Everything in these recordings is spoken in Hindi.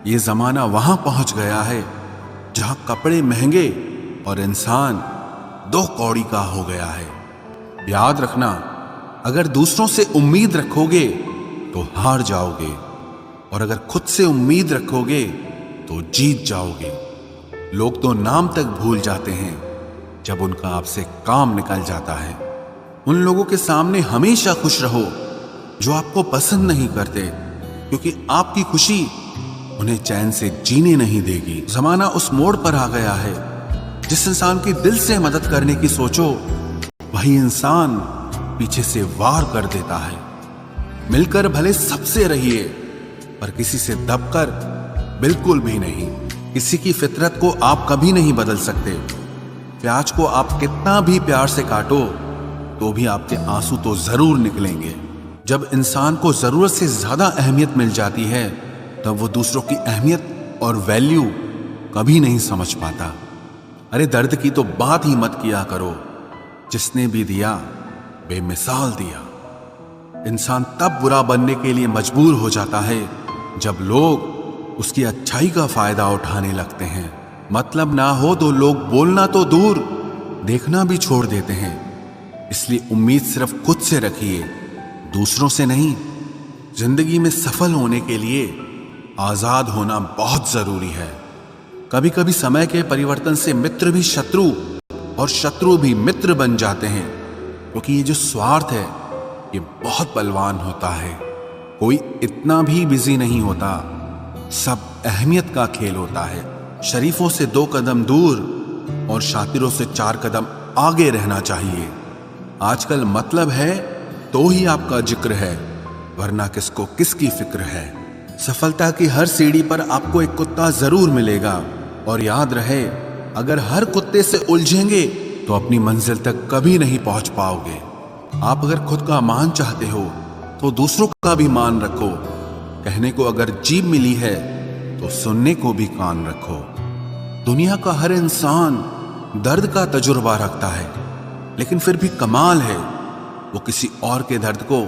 ये जमाना वहां पहुंच गया है जहां कपड़े महंगे और इंसान 2 कौड़ी का हो गया है। याद रखना, अगर दूसरों से उम्मीद रखोगे तो हार जाओगे, और अगर खुद से उम्मीद रखोगे तो जीत जाओगे। लोग तो नाम तक भूल जाते हैं जब उनका आपसे काम निकल जाता है। उन लोगों के सामने हमेशा खुश रहो जो आपको पसंद नहीं करते, क्योंकि आपकी खुशी उन्हें चैन से जीने नहीं देगी। जमाना उस मोड़ पर आ गया है जिस इंसान की दिल से मदद करने की सोचो, वही इंसान पीछे से वार कर देता है। मिलकर भले सबसे रहिए, पर किसी से दबकर बिल्कुल भी नहीं। किसी की फितरत को आप कभी नहीं बदल सकते। प्याज को आप कितना भी प्यार से काटो तो भी आपके आंसू तो जरूर निकलेंगे। जब इंसान को जरूरत से ज्यादा अहमियत मिल जाती है तब वो दूसरों की अहमियत और वैल्यू कभी नहीं समझ पाता। अरे दर्द की तो बात ही मत किया करो, जिसने भी दिया बेमिसाल दिया। इंसान तब बुरा बनने के लिए मजबूर हो जाता है जब लोग उसकी अच्छाई का फायदा उठाने लगते हैं। मतलब ना हो तो लोग बोलना तो दूर, देखना भी छोड़ देते हैं। इसलिए उम्मीद सिर्फ खुद से रखिए, दूसरों से नहीं। जिंदगी में सफल होने के लिए आजाद होना बहुत जरूरी है। कभी कभी समय के परिवर्तन से मित्र भी शत्रु और शत्रु भी मित्र बन जाते हैं, क्योंकि ये जो स्वार्थ है ये बहुत बलवान होता है। कोई इतना भी बिजी नहीं होता, सब अहमियत का खेल होता है। शरीफों से 2 कदम दूर और शातिरों से 4 कदम आगे रहना चाहिए। आजकल मतलब है तो ही आपका जिक्र है, वरना किसको किसकी फिक्र है। सफलता की हर सीढ़ी पर आपको एक कुत्ता जरूर मिलेगा, और याद रहे, अगर हर कुत्ते से उलझेंगे तो अपनी मंजिल तक कभी नहीं पहुंच पाओगे। आप अगर खुद का मान चाहते हो तो दूसरों का भी मान रखो। कहने को अगर जीभ मिली है तो सुनने को भी कान रखो। दुनिया का हर इंसान दर्द का तजुर्बा रखता है, लेकिन फिर भी कमाल है वो किसी और के दर्द को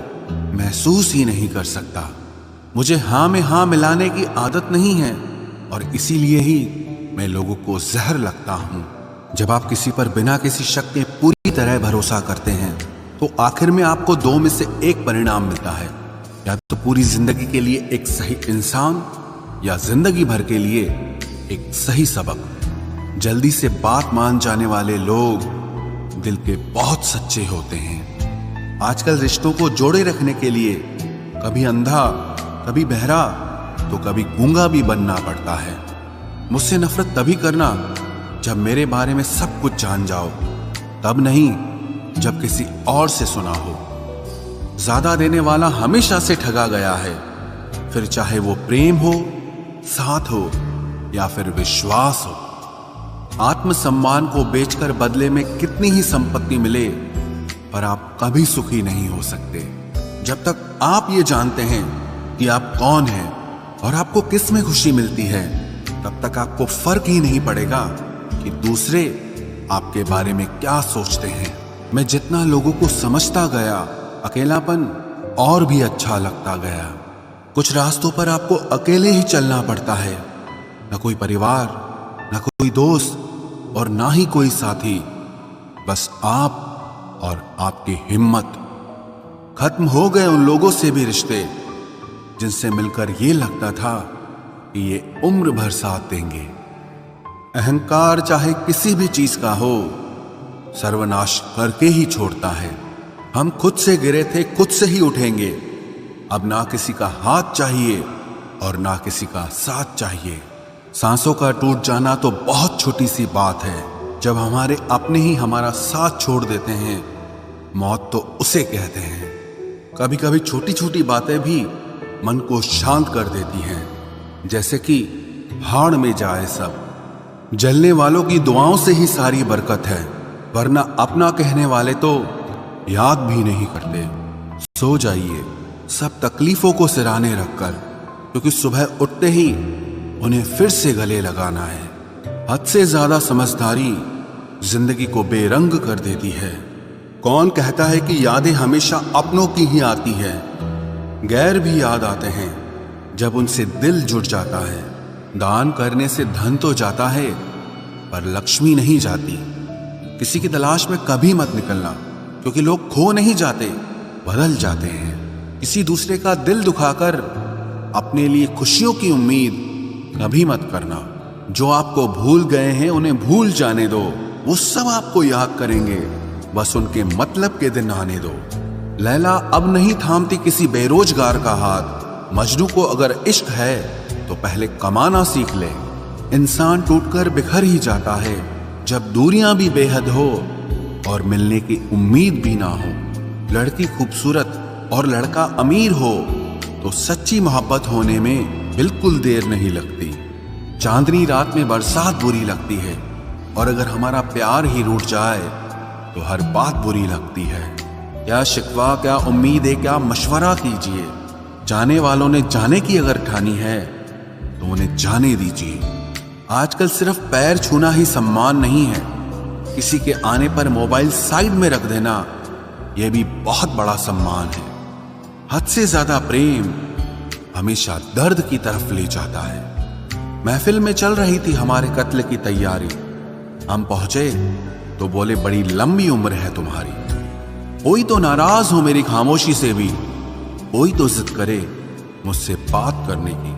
महसूस ही नहीं कर सकता। मुझे हाँ में हाँ मिलाने की आदत नहीं है, और इसीलिए ही मैं लोगों को जहर लगता हूं। जब आप किसी पर बिना किसी शक के पूरी तरह भरोसा करते हैं तो आखिर में आपको 2 में से 1 परिणाम मिलता है। या तो पूरी जिंदगी के लिए एक सही इंसान, या जिंदगी भर के लिए एक सही सबक। जल्दी से बात मान जाने वाले लोग दिल के बहुत सच्चे होते हैं। आजकल रिश्तों को जोड़े रखने के लिए कभी अंधा, कभी बहरा, तो कभी गूंगा भी बनना पड़ता है। मुझसे नफरत तभी करना जब मेरे बारे में सब कुछ जान जाओ, तब नहीं जब किसी और से सुना हो। ज्यादा देने वाला हमेशा से ठगा गया है, फिर चाहे वो प्रेम हो, साथ हो या फिर विश्वास हो। आत्मसम्मान को बेचकर बदले में कितनी ही संपत्ति मिले, पर आप कभी सुखी नहीं हो सकते। जब तक आप ये जानते हैं कि आप कौन हैं और आपको किस में खुशी मिलती है, तब तक आपको फर्क ही नहीं पड़ेगा कि दूसरे आपके बारे में क्या सोचते हैं। मैं जितना लोगों को समझता गया, अकेलापन और भी अच्छा लगता गया। कुछ रास्तों पर आपको अकेले ही चलना पड़ता है, न कोई परिवार, न कोई दोस्त और ना ही कोई साथी, बस आप और आपकी हिम्मत। खत्म हो गए उन लोगों से भी रिश्ते जिनसे मिलकर ये लगता था कि ये उम्र भर साथ देंगे। अहंकार चाहे किसी भी चीज का हो, सर्वनाश करके ही छोड़ता है। हम खुद से गिरे थे, खुद से ही उठेंगे। अब ना किसी का हाथ चाहिए और ना किसी का साथ चाहिए। सांसों का टूट जाना तो बहुत छोटी सी बात है। जब हमारे अपने ही हमारा साथ छोड़ देते हैं, मौत तो उसे कहते हैं। कभी कभी छोटी छोटी बातें भी मन को शांत कर देती हैं, जैसे कि भाड़ में जाए सब। जलने वालों की दुआओं से ही सारी बरकत है, वरना अपना कहने वाले तो याद भी नहीं करते। सो जाइए सब तकलीफों को सिराने रखकर, क्योंकि सुबह उठते ही उन्हें फिर से गले लगाना है। हद से ज्यादा समझदारी जिंदगी को बेरंग कर देती है। कौन कहता है कि यादें हमेशा अपनों की ही आती है? गैर भी याद आते हैं जब उनसे दिल जुड़ जाता है। दान करने से धन तो जाता है, पर लक्ष्मी नहीं जाती। किसी की तलाश में कभी मत निकलना, क्योंकि लोग खो नहीं जाते, बदल जाते हैं। किसी दूसरे का दिल दुखाकर अपने लिए खुशियों की उम्मीद कभी मत करना। जो आपको भूल गए हैं उन्हें भूल जाने दो, वो सब आपको याद करेंगे, बस उनके मतलब के दिन आने दो। लैला अब नहीं थामती किसी बेरोजगार का हाथ। मजनू को अगर इश्क है तो पहले कमाना सीख ले। इंसान टूटकर बिखर ही जाता है जब दूरियां भी बेहद हो और मिलने की उम्मीद भी ना हो। लड़की खूबसूरत और लड़का अमीर हो तो सच्ची मोहब्बत होने में बिल्कुल देर नहीं लगती। चांदनी रात में बरसात बुरी लगती है, और अगर हमारा प्यार ही रूठ जाए तो हर बात बुरी लगती है। क्या शिकवा, क्या उम्मीद है, क्या मशवरा कीजिए। जाने वालों ने जाने की अगर ठानी है तो उन्हें जाने दीजिए। आजकल सिर्फ पैर छूना ही सम्मान नहीं है, किसी के आने पर मोबाइल साइड में रख देना यह भी बहुत बड़ा सम्मान है। हद से ज्यादा प्रेम हमेशा दर्द की तरफ ले जाता है। महफिल में चल रही थी हमारे कत्ल की तैयारी। हम पहुंचे तो बोले, बड़ी लंबी उम्र है तुम्हारी। कोई तो नाराज हो मेरी खामोशी से भी, कोई तो जिद करे मुझसे बात करने की।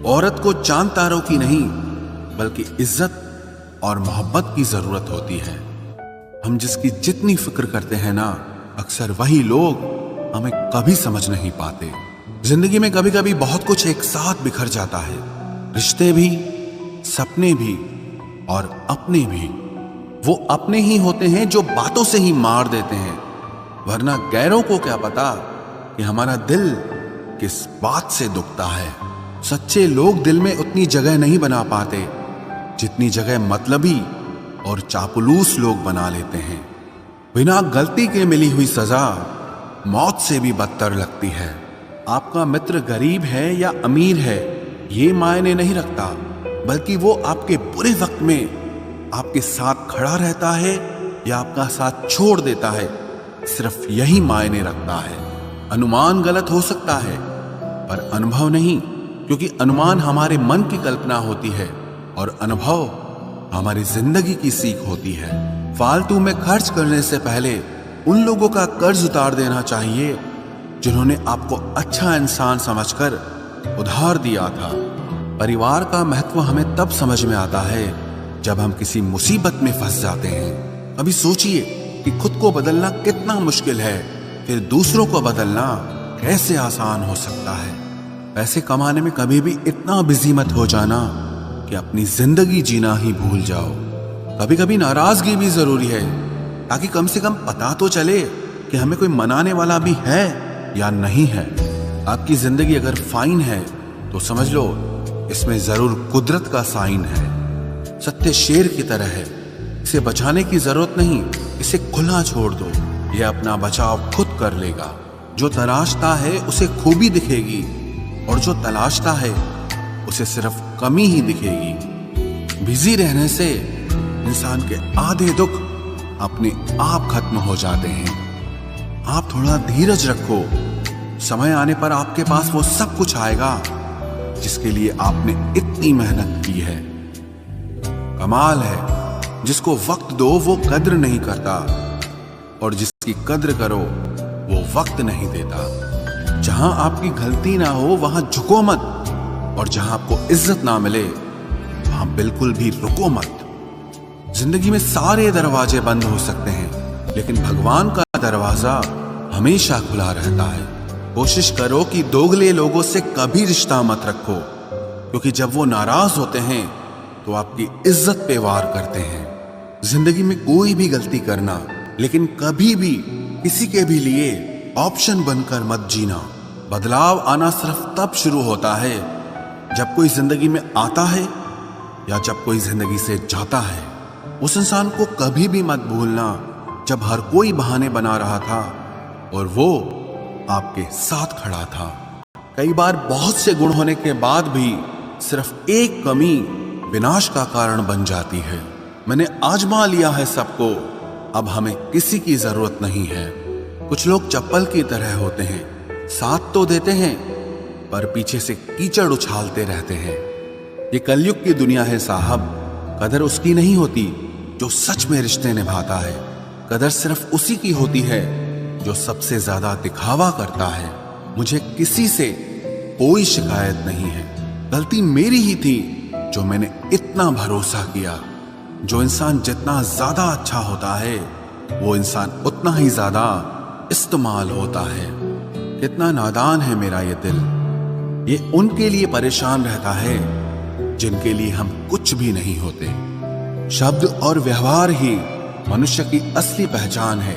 औरत को चांद तारों की नहीं बल्कि इज्जत और मोहब्बत की जरूरत होती है। हम जिसकी जितनी फिक्र करते हैं ना, अक्सर वही लोग हमें कभी समझ नहीं पाते। जिंदगी में कभी कभी बहुत कुछ एक साथ बिखर जाता है, रिश्ते भी, सपने भी और अपने भी। वो अपने ही होते हैं जो बातों से ही मार देते हैं, वरना गैरों को क्या पता कि हमारा दिल किस बात से दुखता है। सच्चे लोग दिल में उतनी जगह नहीं बना पाते जितनी जगह मतलबी और चापलूस लोग बना लेते हैं। बिना गलती के मिली हुई सजा मौत से भी बदतर लगती है। आपका मित्र गरीब है या अमीर है ये मायने नहीं रखता, बल्कि वो आपके बुरे वक्त में आपके साथ खड़ा रहता है या आपका साथ छोड़ देता है, सिर्फ यही मायने रखता है। अनुमान गलत हो सकता है पर अनुभव नहीं, क्योंकि अनुमान हमारे मन की कल्पना होती है और अनुभव हमारी जिंदगी की सीख होती है। फालतू में खर्च करने से पहले उन लोगों का कर्ज उतार देना चाहिए जिन्होंने आपको अच्छा इंसान समझकर उधार दिया था। परिवार का महत्व हमें तब समझ में आता है जब हम किसी मुसीबत में फंस जाते हैं। अभी सोचिए कि खुद को बदलना कितना मुश्किल है, फिर दूसरों को बदलना कैसे आसान हो सकता है। पैसे कमाने में कभी भी इतना बिजी मत हो जाना कि अपनी जिंदगी जीना ही भूल जाओ। कभी कभी नाराजगी भी जरूरी है, ताकि कम से कम पता तो चले कि हमें कोई मनाने वाला भी है या नहीं है। आपकी जिंदगी अगर फाइन है तो समझ लो इसमें जरूर कुदरत का साइन है। सत्य शेर की तरह है, इसे बचाने की जरूरत नहीं, इसे खुला छोड़ दो, यह अपना बचाव खुद कर लेगा। जो तलाशता है उसे खूबी दिखेगी और जो तलाशता है उसे सिर्फ कमी ही दिखेगी। बिजी रहने से इंसान के आधे दुख अपने आप खत्म हो जाते हैं। आप थोड़ा धीरज रखो, समय आने पर आपके पास वो सब कुछ आएगा जिसके लिए आपने इतनी मेहनत की है। कमाल है, जिसको वक्त दो वो कद्र नहीं करता, और जिसकी कद्र करो वो वक्त नहीं देता। जहां आपकी गलती ना हो वहां झुको मत, और जहां आपको इज्जत ना मिले वहां बिल्कुल भी रुको मत। जिंदगी में सारे दरवाजे बंद हो सकते हैं, लेकिन भगवान का दरवाजा हमेशा खुला रहता है। कोशिश करो कि दोगले लोगों से कभी रिश्ता मत रखो, क्योंकि जब वो नाराज होते हैं तो आपकी इज्जत पे वार करते हैं। जिंदगी में कोई भी गलती करना, लेकिन कभी भी किसी के भी लिए ऑप्शन बनकर मत जीना। बदलाव आना सिर्फ तब शुरू होता है जब कोई जिंदगी में आता है या जब कोई जिंदगी से जाता है। उस इंसान को कभी भी मत भूलना जब हर कोई बहाने बना रहा था और वो आपके साथ खड़ा था। कई बार बहुत से गुण होने के बाद भी सिर्फ एक कमी विनाश का कारण बन जाती है। मैंने आजमा लिया है सबको, अब हमें किसी की जरूरत नहीं है। कुछ लोग चप्पल की तरह होते हैं, साथ तो देते हैं पर पीछे से कीचड़ उछालते रहते हैं। ये कलयुग की दुनिया है साहब। कदर उसकी नहीं होती जो सच में रिश्ते निभाता है। कदर सिर्फ उसी की होती है जो सबसे ज्यादा दिखावा करता है। मुझे किसी से कोई शिकायत नहीं है। गलती मेरी ही थी जो मैंने इतना भरोसा किया। जो इंसान जितना ज्यादा अच्छा होता है वो इंसान उतना ही ज्यादा इस्तेमाल होता है। कितना नादान है मेरा ये दिल। ये उनके लिए परेशान रहता है जिनके लिए हम कुछ भी नहीं होते। शब्द और व्यवहार ही मनुष्य की असली पहचान है।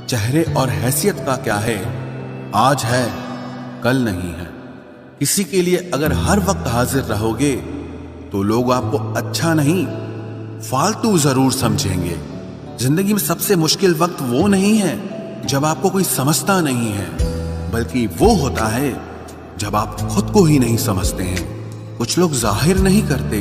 चेहरे और हैसियत का क्या है, आज है कल नहीं है। किसी के लिए अगर हर वक्त हाजिर रहोगे तो लोग आपको अच्छा नहीं फालतू जरूर समझेंगे। जिंदगी में सबसे मुश्किल वक्त वो नहीं है जब आपको कोई समझता नहीं है, बल्कि वो होता है जब आप खुद को ही नहीं समझते हैं। कुछ लोग जाहिर नहीं करते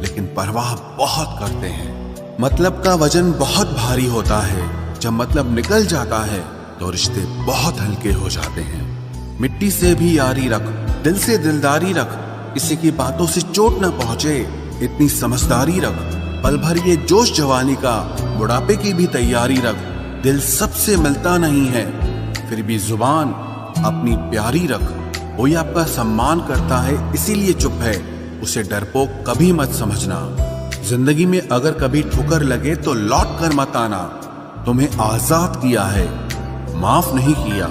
लेकिन परवाह बहुत करते हैं। मतलब का वजन बहुत भारी होता है। जब मतलब निकल जाता है तो रिश्ते बहुत हल्के हो जाते हैं। मिट्टी से भी यारी रख, दिल से दिलदारी रख, किसी की बातों से चोट न पहुंचे इतनी समझदारी रख। पल भर ये जोश जवानी का, बुढ़ापे की भी तैयारी रख। दिल सबसे मिलता नहीं है फिर भी जुबान अपनी प्यारी रख। कोई आपका सम्मान करता है इसीलिए चुप है, उसे डरपोक कभी मत समझना। जिंदगी में अगर कभी ठुकर लगे तो लौट कर मत आना। तुम्हें आजाद किया है, माफ नहीं किया।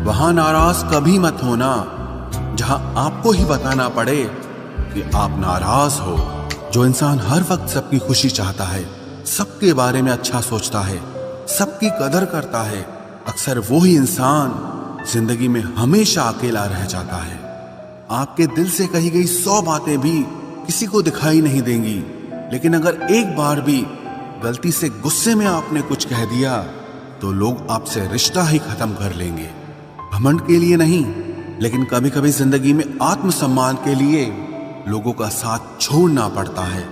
वहां नाराज कभी मत होना जहां आपको ही बताना पड़े कि आप नाराज हो। जो इंसान हर वक्त सबकी खुशी चाहता है, सबके बारे में अच्छा सोचता है, सबकी कदर करता है, अक्सर वो ही इंसान जिंदगी में हमेशा अकेला रह जाता है। आपके दिल से कही गई 100 बातें भी किसी को दिखाई नहीं देंगी, लेकिन अगर एक बार भी गलती से गुस्से में आपने कुछ कह दिया तो लोग आपसे रिश्ता ही खत्म कर लेंगे। घमंड के लिए नहीं, लेकिन कभी कभी जिंदगी में आत्मसम्मान के लिए लोगों का साथ छोड़ना पड़ता है।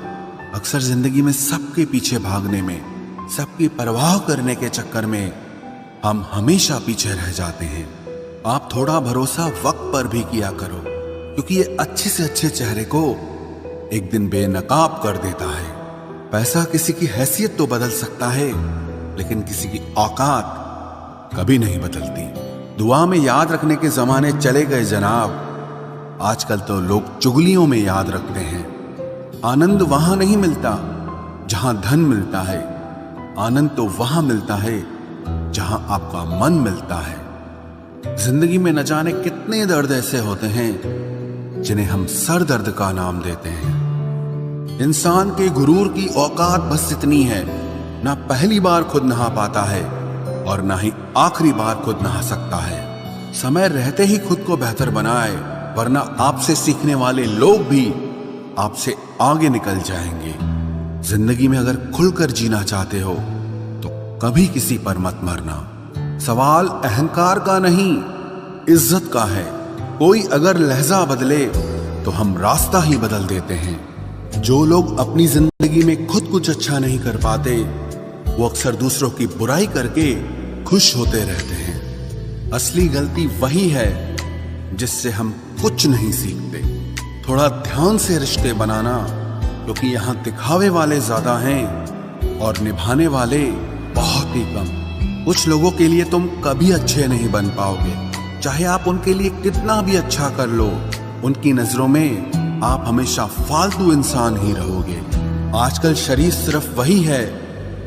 अक्सर जिंदगी में सबके पीछे भागने में, सबकी परवाह करने के चक्कर में हम हमेशा पीछे रह जाते हैं। आप थोड़ा भरोसा वक्त पर भी किया करो, क्योंकि ये अच्छे से अच्छे चेहरे को एक दिन बेनकाब कर देता है। पैसा किसी की हैसियत तो बदल सकता है, लेकिन किसी की औकात कभी नहीं बदलती। दुआ में याद रखने के जमाने चले गए जनाब। आजकल तो लोग चुगलियों में याद रखते हैं। आनंद वहां नहीं मिलता जहां धन मिलता है। आनंद तो वहां मिलता है जहां आपका मन मिलता है। जिंदगी में न जाने कितने दर्द ऐसे होते हैं जिन्हें हम सर दर्द का नाम देते हैं। इंसान के गुरूर की औकात बस इतनी है, ना पहली बार खुद नहा पाता है और ना ही आखिरी बार खुद नहा सकता है। समय रहते ही खुद को बेहतर बनाए, वरना आपसे सीखने वाले लोग भी आपसे आगे निकल जाएंगे। जिंदगी में अगर खुलकर जीना चाहते हो तो कभी किसी पर मत मरना। सवाल अहंकार का नहीं, इज्जत का है। कोई अगर लहजा बदले तो हम रास्ता ही बदल देते हैं। जो लोग अपनी जिंदगी में खुद कुछ अच्छा नहीं कर पाते, वो अक्सर दूसरों की बुराई करके खुश होते रहते हैं। असली गलती वही है जिससे हम कुछ नहीं सीखते। थोड़ा ध्यान से रिश्ते बनाना, क्योंकि यहाँ दिखावे वाले ज्यादा हैं और निभाने वाले बहुत ही कम। कुछ लोगों के लिए तुम कभी अच्छे नहीं बन पाओगे, चाहे आप उनके लिए कितना भी अच्छा कर लो। उनकी नजरों में आप हमेशा फालतू इंसान ही रहोगे। आजकल शरीफ सिर्फ वही है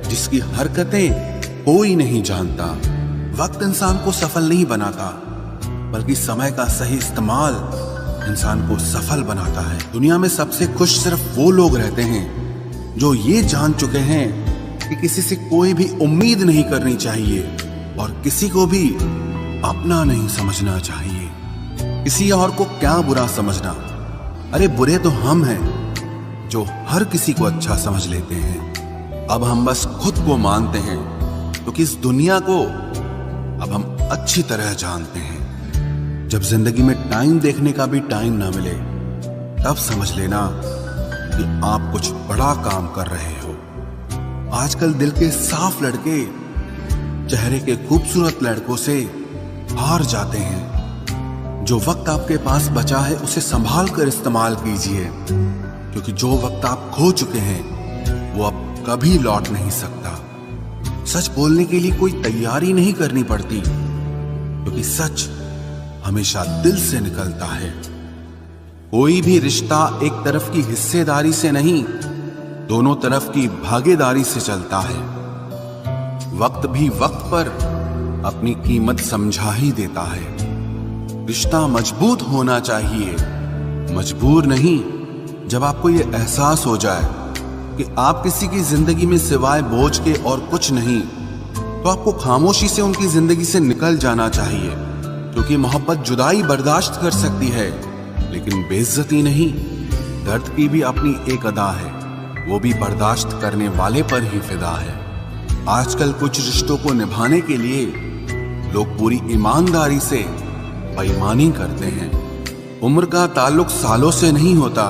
जिसकी हरकतें कोई नहीं जानता। वक्त इंसान को सफल नहीं बनाता, बल्कि समय का सही इस्तेमाल इंसान को सफल बनाता है। दुनिया में सबसे खुश सिर्फ वो लोग रहते हैं जो ये जान चुके हैं कि किसी से कोई भी उम्मीद नहीं करनी चाहिए और किसी को भी अपना नहीं समझना चाहिए। किसी और को क्या बुरा समझना, अरे बुरे तो हम हैं जो हर किसी को अच्छा समझ लेते हैं। अब हम बस खुद को मानते हैं, क्योंकि इस दुनिया को अब हम अच्छी तरह जानते हैं। जब जिंदगी में टाइम देखने का भी टाइम ना मिले, तब समझ लेना कि आप कुछ बड़ा काम कर रहे हो। आजकल दिल के साफ लड़के चेहरे के खूबसूरत लड़कों से हार जाते हैं। जो वक्त आपके पास बचा है उसे संभाल कर इस्तेमाल कीजिए। क्योंकि जो वक्त आप खो चुके हैं वो अब कभी लौट नहीं सकता। सच बोलने के लिए कोई तैयारी नहीं करनी पड़ती, क्योंकि सच हमेशा दिल से निकलता है। कोई भी रिश्ता एक तरफ की हिस्सेदारी से नहीं, दोनों तरफ की भागीदारी से चलता है। वक्त भी वक्त पर अपनी कीमत समझा ही देता है। रिश्ता मजबूत होना चाहिए, मजबूर नहीं। जब आपको ये एहसास हो जाए कि आप किसी की जिंदगी में सिवाय बोझ के और कुछ नहीं, तो आपको खामोशी से उनकी जिंदगी से निकल जाना चाहिए, क्योंकि मोहब्बत जुदाई बर्दाश्त कर सकती है लेकिन बेइज्जती नहीं। दर्द की भी अपनी एक अदा है, वो भी बर्दाश्त करने वाले पर ही फिदा है। आजकल कुछ रिश्तों को निभाने के लिए लोग पूरी ईमानदारी से बेईमानी करते हैं। उम्र का ताल्लुक सालों से नहीं होता।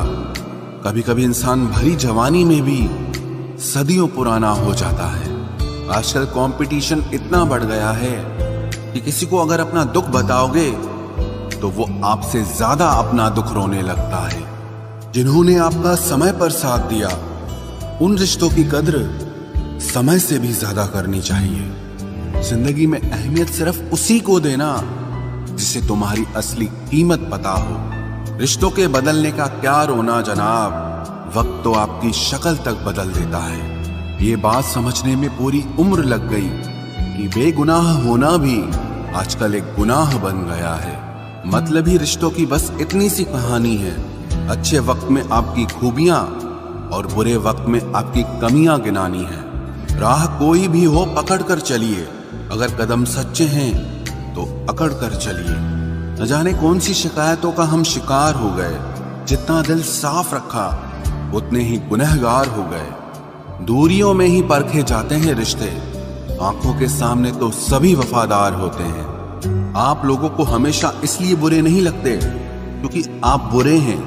कभी कभी इंसान भरी जवानी में भी सदियों पुराना हो जाता है। आजकल कंपटीशन इतना बढ़ गया है कि किसी को अगर अपना दुख बताओगे तो वो आपसे ज्यादा अपना दुख रोने लगता है। जिन्होंने आपका समय पर साथ दिया, उन रिश्तों की कद्र समय से भी ज्यादा करनी चाहिए। जिंदगी में अहमियत सिर्फ उसी को देना जिसे तुम्हारी असली कीमत पता हो। रिश्तों के बदलने का क्या रोना जनाब, वक्त तो आपकी शक्ल तक बदल देता है। ये बात समझने में पूरी उम्र लग गई कि बेगुनाह होना भी आजकल एक गुनाह बन गया है। मतलबी रिश्तों की बस इतनी सी कहानी है। अच्छे वक्त में आपकी खूबियां और बुरे वक्त में आपकी कमियां गिनानी है। राह कोई भी हो पकड़ कर चलिए, अगर कदम सच्चे हैं तो अकड़ कर चलिए। न जाने कौन सी शिकायतों का हम शिकार हो गए। जितना दिल साफ रखा उतने ही गुनहगार हो गए। दूरियों में ही परखे जाते हैं रिश्ते, आंखों के सामने तो सभी वफादार होते हैं। आप लोगों को हमेशा इसलिए बुरे नहीं लगते क्योंकि आप बुरे हैं।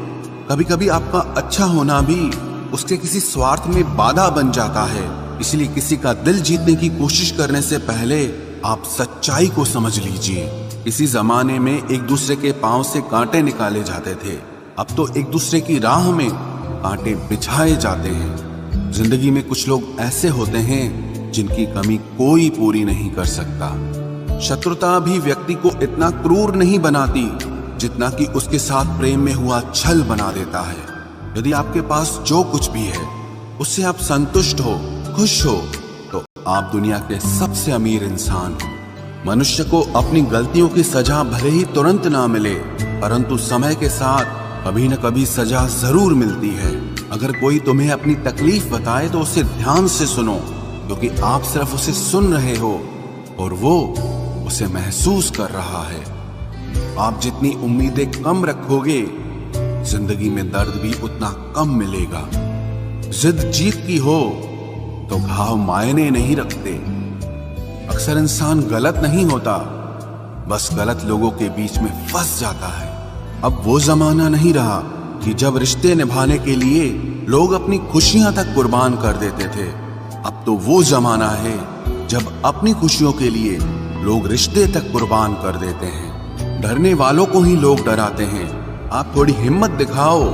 कभी कभी आपका अच्छा होना भी उसके किसी स्वार्थ में बाधा बन जाता है। इसलिए किसी का दिल जीतने की कोशिश करने से पहले आप सच्चाई को समझ लीजिए। इसी जमाने में एक दूसरे के पांव से कांटे निकाले जाते थे, अब तो एक दूसरे की राह में कांटे बिछाए जाते हैं। जिंदगी में कुछ लोग ऐसे होते हैं जिनकी कमी कोई पूरी नहीं कर सकता। शत्रुता भी व्यक्ति को इतना क्रूर नहीं बनाती जितना कि उसके साथ प्रेम में हुआ छल बना देता है। यदि आपके पास जो कुछ भी है उससे आप संतुष्ट हो, खुश हो, तो आप दुनिया के सबसे अमीर इंसान हो। मनुष्य को अपनी गलतियों की सजा भले ही तुरंत ना मिले, परंतु समय के साथ कभी न कभी सजा जरूर मिलती है। अगर कोई तुम्हें अपनी तकलीफ बताए तो उसे ध्यान से सुनो, क्योंकि आप सिर्फ उसे सुन रहे हो और वो उसे महसूस कर रहा है। आप जितनी उम्मीदें कम रखोगे, जिंदगी में दर्द भी उतना कम मिलेगा। जिद जीत की हो तो घाव मायने नहीं रखते। अक्सर इंसान गलत नहीं होता, बस गलत लोगों के बीच में फंस जाता है। अब वो जमाना नहीं रहा कि जब रिश्ते निभाने के लिए लोग अपनी खुशियां तक कुर्बान कर देते थे। अब तो वो जमाना है जब अपनी खुशियों के लिए लोग रिश्ते तक कुर्बान कर देते हैं। डरने वालों को ही लोग डराते हैं। आप थोड़ी हिम्मत दिखाओ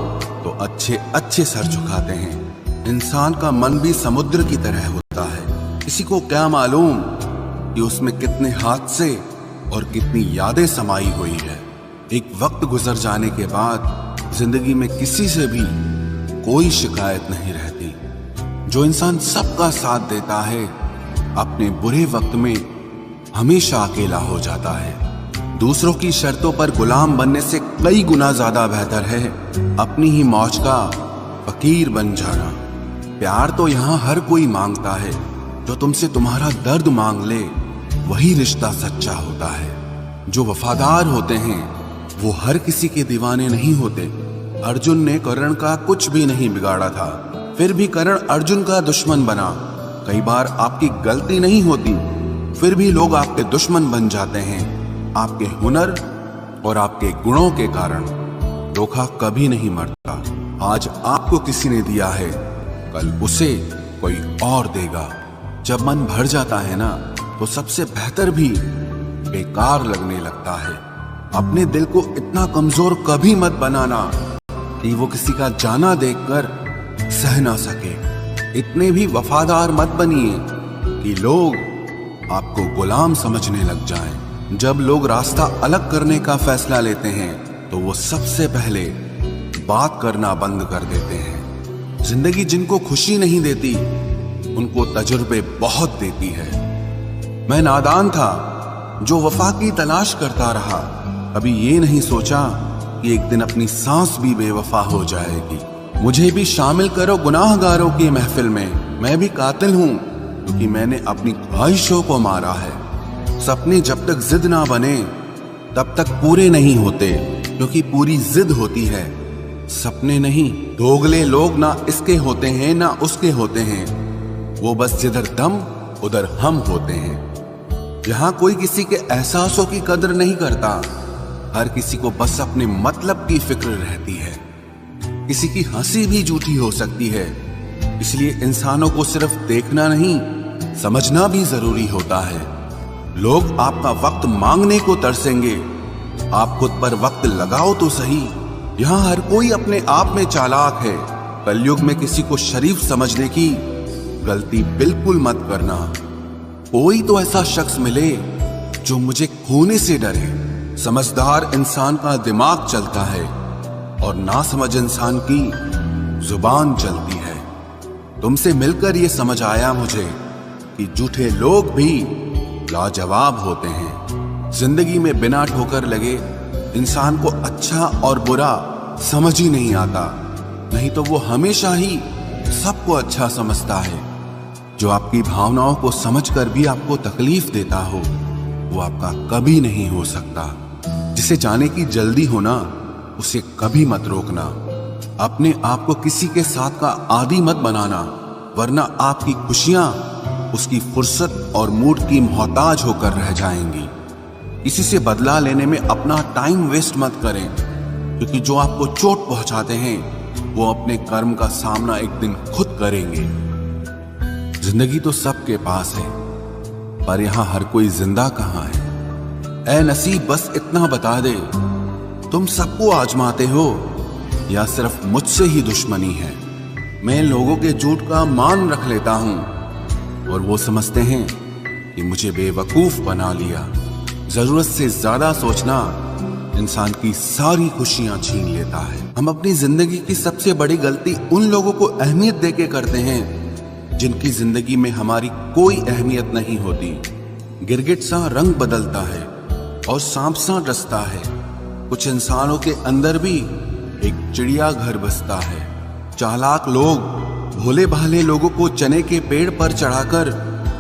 तो अच्छे अच्छे सर झुकाते हैं। इंसान का मन भी समुद्र की तरह होता है। किसी को क्या मालूम कि उसमें कितने हादसे और कितनी यादें समाई हुई है। एक वक्त गुजर जाने के बाद जिंदगी में किसी से भी कोई शिकायत नहीं रहती। जो इंसान सबका साथ देता है, अपने बुरे वक्त में हमेशा अकेला हो जाता है। दूसरों की शर्तों पर गुलाम बनने से कई गुना ज्यादा बेहतर है अपनी ही मौज का फकीर बन जाना। प्यार तो यहाँ हर कोई मांगता है। जो तुमसे तुम्हारा दर्द मांग ले, वही रिश्ता सच्चा होता है। जो वफादार होते हैं वो हर किसी के दीवाने नहीं होते। अर्जुन ने कर्ण का कुछ भी नहीं बिगाड़ा था, फिर भी कर्ण अर्जुन का दुश्मन बना। कई बार आपकी गलती नहीं होती, फिर भी लोग आपके दुश्मन बन जाते हैं, आपके हुनर और आपके गुणों के कारण। धोखा कभी नहीं मरता। आज आपको किसी ने दिया है, कल उसे कोई और देगा। जब मन भर जाता है ना, तो सबसे बेहतर भी बेकार लगने लगता है। अपने दिल को इतना कमजोर कभी मत बनाना कि वो किसी का जाना देखकर सह ना सके। इतने भी वफादार मत बनिए कि लोग आपको गुलाम समझने लग जाएं। जब लोग रास्ता अलग करने का फैसला लेते हैं तो वो सबसे पहले बात करना बंद कर देते हैं। जिंदगी जिनको खुशी नहीं देती उनको तजुर्बे बहुत देती है। मैं नादान था जो वफा की तलाश करता रहा, कभी ये नहीं सोचा कि एक दिन अपनी सांस भी बेवफा हो जाएगी। मुझे भी शामिल करो गुनाहगारों की महफिल में। मैं भी कातिल हूं क्योंकि मैंने अपनी ख्वाहिशों को मारा है। सपने जब तक जिद ना बने तब तक पूरे नहीं होते, क्योंकि पूरी जिद होती है, सपने नहीं। दोगले लोग ना इसके होते हैं ना उसके होते हैं, वो बस जिधर दम उधर हम होते हैं। यहाँ कोई किसी के एहसासों की कदर नहीं करता, हर किसी को बस अपने मतलब की फिक्र रहती है। किसी की हंसी भी झूठी हो सकती है, इसलिए इंसानों को सिर्फ देखना नहीं समझना भी जरूरी होता है। लोग आपका वक्त मांगने को तरसेंगे, आप खुद पर वक्त लगाओ तो सही। यहाँ हर कोई अपने आप में चालाक है। कलयुग में किसी को शरीफ समझने की गलती बिल्कुल मत करना। कोई तो ऐसा शख्स मिले जो मुझे खोने से डरे। समझदार इंसान का दिमाग चलता है और नासमझ इंसान की जुबान चलती है। तुमसे मिलकर ये समझ आया मुझे कि झूठे लोग भी लाजवाब होते हैं। जिंदगी में बिना ठोकर लगे इंसान को अच्छा और बुरा समझ ही नहीं आता, नहीं तो वो हमेशा ही सबको अच्छा समझता है। जो आपकी भावनाओं को समझकर भी आपको तकलीफ देता हो वो आपका कभी नहीं हो सकता। जिसे जाने की जल्दी होना उसे कभी मत रोकना। अपने आप को किसी के साथ का आदी मत बनाना, वरना आपकी खुशियां उसकी फुर्सत और मूड की मोहताज होकर रह जाएंगी। किसी से बदला लेने में अपना टाइम वेस्ट मत करें, क्योंकि जो आपको चोट पहुंचाते हैं वो अपने कर्म का सामना एक दिन खुद करेंगे। जिंदगी तो सबके पास है, पर यहां हर कोई जिंदा कहां है। ऐ नसीब बस इतना बता दे, तुम सबको आजमाते हो या सिर्फ मुझसे ही दुश्मनी है। मैं लोगों के झूठ का मान रख लेता हूं और वो समझते हैं कि मुझे बेवकूफ बना लिया। जरूरत से ज्यादा सोचना इंसान की सारी खुशियां छीन लेता है। हम अपनी जिंदगी की सबसे बड़ी गलती उन लोगों को अहमियत देके करते हैं जिनकी जिंदगी में हमारी कोई अहमियत नहीं होती। गिरगिट सा रंग बदलता है और सांप सा डसता है। कुछ इंसानों के अंदर भी एक चिड़िया घर बसता है। चालाक लोग भोले भाले लोगों को चने के पेड़ पर चढ़ाकर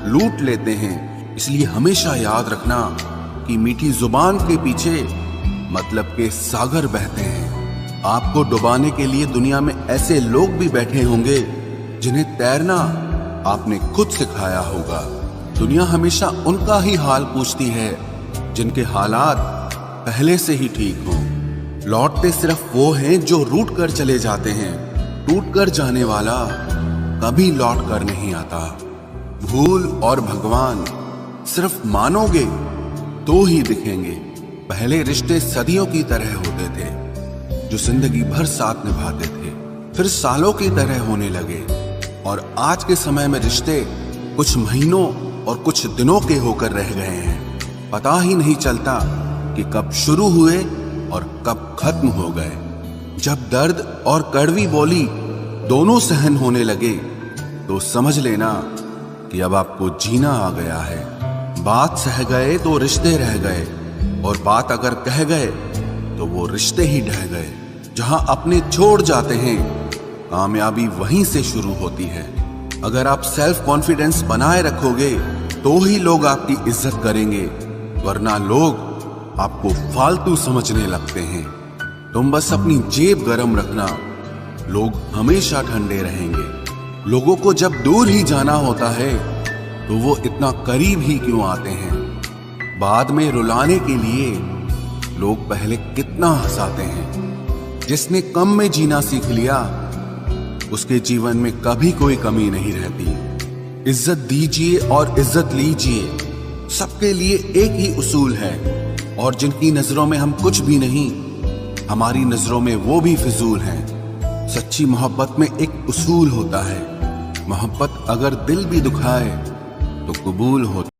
लूट लेते हैं। इसलिए हमेशा याद रखना कि मीठी जुबान के पीछे मतलब के सागर बहते हैं। आपको डुबाने के लिए दुनिया में ऐसे लोग भी बैठे होंगे जिन्हें तैरना आपने खुद सिखाया होगा। दुनिया हमेशा उनका ही हाल पूछती है जिनके हालात पहले से ही ठीक हों। लौटते सिर्फ वो हैं जो रूठ कर चले जाते हैं। टूट कर जाने वाला कभी लौट कर नहीं आता। भूल और भगवान सिर्फ मानोगे तो ही दिखेंगे। पहले रिश्ते सदियों की तरह होते थे, जो जिंदगी भर साथ निभाते थे, फिर सालों की तरह होने लगे। और आज के समय में रिश्ते कुछ महीनों और कुछ दिनों के होकर रह गए हैं। पता ही नहीं चलता कि कब शुरू हुए और कब खत्म हो गए। जब दर्द और कड़वी बोली दोनों सहन होने लगे तो समझ लेना कि अब आपको जीना आ गया है। बात सह गए तो रिश्ते रह गए, और बात अगर कह गए तो वो रिश्ते ही ढह गए। जहां अपने छोड़ जाते हैं कामयाबी वहीं से शुरू होती है। अगर आप सेल्फ कॉन्फिडेंस बनाए रखोगे तो ही लोग आपकी इज्जत करेंगे, वरना लोग आपको फालतू समझने लगते हैं। तुम बस अपनी जेब गरम रखना, लोग हमेशा ठंडे रहेंगे। लोगों को जब दूर ही जाना होता है तो वो इतना करीब ही क्यों आते हैं। बाद में रुलाने के लिए लोग पहले कितना हंसाते हैं। जिसने कम में जीना सीख लिया उसके जीवन में कभी कोई कमी नहीं रहती। इज्जत दीजिए और इज्जत लीजिए, सबके लिए एक ही उसूल है। और जिनकी नजरों में हम कुछ भी नहीं, हमारी नजरों में वो भी फिजूल हैं। सच्ची मोहब्बत में एक उसूल होता है, मोहब्बत अगर दिल भी दुखाए तो कबूल होता